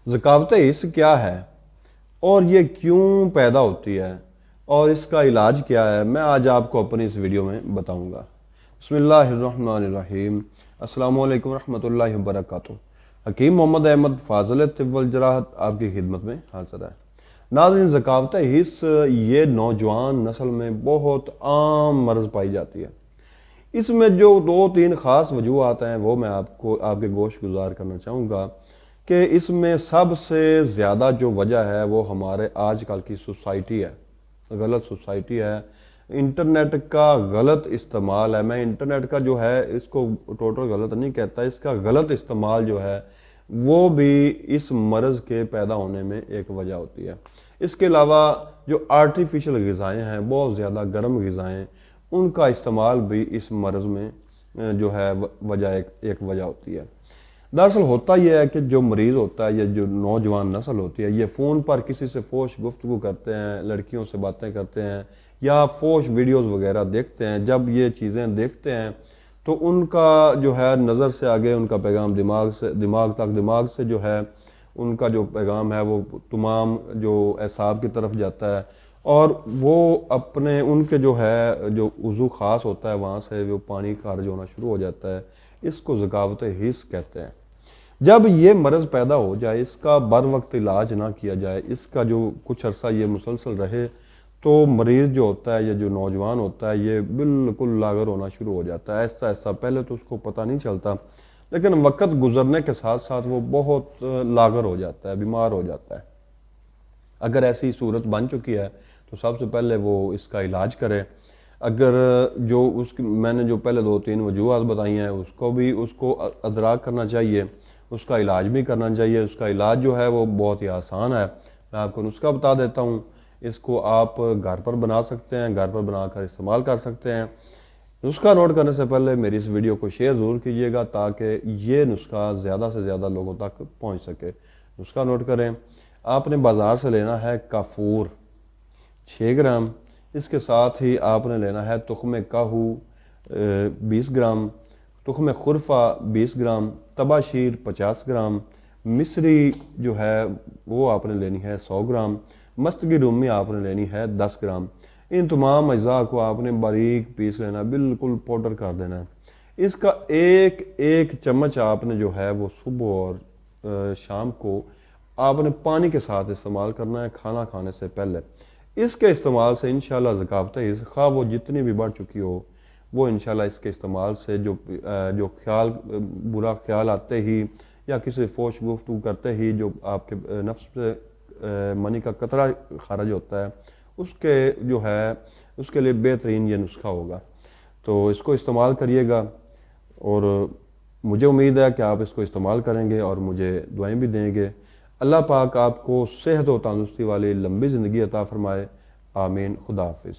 ذکاوت حس کیا ہے اور یہ کیوں پیدا ہوتی ہے اور اس کا علاج کیا ہے، میں آج آپ کو اپنی اس ویڈیو میں بتاؤں گا۔ بسم اللہ الرحمن الرحیم۔ السلام علیکم ورحمۃ اللہ وبرکاتہ۔ حکیم محمد احمد فاضل طب والجراحت آپ کی خدمت میں حاضر ہے۔ ناظرین، ذکاوت حس یہ نوجوان نسل میں بہت عام مرض پائی جاتی ہے۔ اس میں جو دو تین خاص وجوہات ہیں وہ میں آپ کے گوش گزار کرنا چاہوں گا کہ اس میں سب سے زیادہ جو وجہ ہے وہ ہمارے آج کل کی سوسائٹی ہے، غلط سوسائٹی ہے، انٹرنیٹ کا غلط استعمال ہے۔ میں انٹرنیٹ کا جو ہے اس کو ٹوٹل غلط نہیں کہتا، اس کا غلط استعمال جو ہے وہ بھی اس مرض کے پیدا ہونے میں ایک وجہ ہوتی ہے۔ اس کے علاوہ جو آرٹیفیشل غذائیں ہیں، بہت زیادہ گرم غذائیں، ان کا استعمال بھی اس مرض میں جو ہے ایک وجہ ہوتی ہے۔ دراصل ہوتا یہ ہے کہ جو مریض ہوتا ہے یا جو نوجوان نسل ہوتی ہے، یہ فون پر کسی سے فحش گفتگو کرتے ہیں، لڑکیوں سے باتیں کرتے ہیں یا فحش ویڈیوز وغیرہ دیکھتے ہیں۔ جب یہ چیزیں دیکھتے ہیں تو ان کا جو ہے نظر سے آگے ان کا پیغام دماغ سے جو ہے ان کا جو پیغام ہے وہ تمام جو اعصاب کی طرف جاتا ہے، اور وہ اپنے ان کے جو ہے جو عضو خاص ہوتا ہے وہاں سے وہ پانی خارج ہونا شروع ہو جاتا ہے۔ اس کو ذکاوت حس کہتے ہیں۔ جب یہ مرض پیدا ہو جائے، اس کا بر وقت علاج نہ کیا جائے، اس کا جو کچھ عرصہ یہ مسلسل رہے، تو مریض جو ہوتا ہے یا جو نوجوان ہوتا ہے یہ بالکل لاغر ہونا شروع ہو جاتا ہے۔ ایسا ایسا پہلے تو اس کو پتہ نہیں چلتا، لیکن وقت گزرنے کے ساتھ ساتھ وہ بہت لاغر ہو جاتا ہے، بیمار ہو جاتا ہے۔ اگر ایسی صورت بن چکی ہے تو سب سے پہلے وہ اس کا علاج کرے۔ اگر میں نے جو پہلے دو تین وجوہات بتائی ہیں اس کو ادراک کرنا چاہیے، اس کا علاج بھی کرنا چاہیے۔ اس کا علاج جو ہے وہ بہت ہی آسان ہے۔ میں آپ کو نسخہ بتا دیتا ہوں، اس کو آپ گھر پر بنا سکتے ہیں، گھر پر بنا کر استعمال کر سکتے ہیں۔ نسخہ نوٹ کرنے سے پہلے میری اس ویڈیو کو شیئر ضرور کیجیے گا تاکہ یہ نسخہ زیادہ سے زیادہ لوگوں تک پہنچ سکے۔ نسخہ نوٹ کریں۔ آپ نے بازار سے لینا ہے کافور 6 گرام، اس کے ساتھ ہی آپ نے لینا ہے تخم کاہو 20 گرام، تخم خرفہ 20 گرام، تبا شیر 50 گرام، مصری جو ہے وہ آپ نے لینی ہے 100 گرام، مستگی رومی آپ نے لینی ہے 10 گرام۔ ان تمام اجزاء کو آپ نے باریک پیس لینا، بالکل پاؤڈر کر دینا ہے۔ اس کا ایک چمچ آپ نے جو ہے وہ صبح اور شام کو آپ نے پانی کے ساتھ استعمال کرنا ہے، کھانا کھانے سے پہلے۔ اس کے استعمال سے انشاءاللہ ذکاوت حس خواہ وہ جتنی بھی بڑھ چکی ہو، وہ انشاءاللہ اس کے استعمال سے جو برا خیال آتے ہی یا کسی فحش گفتگو کرتے ہی جو آپ کے نفس سے منی کا قطرہ خارج ہوتا ہے، اس کے لیے بہترین یہ نسخہ ہوگا۔ تو اس کو استعمال کریے گا، اور مجھے امید ہے کہ آپ اس کو استعمال کریں گے اور مجھے دعائیں بھی دیں گے۔ اللہ پاک آپ کو صحت و تندرستی والی لمبی زندگی عطا فرمائے، آمین۔ خدا حافظ۔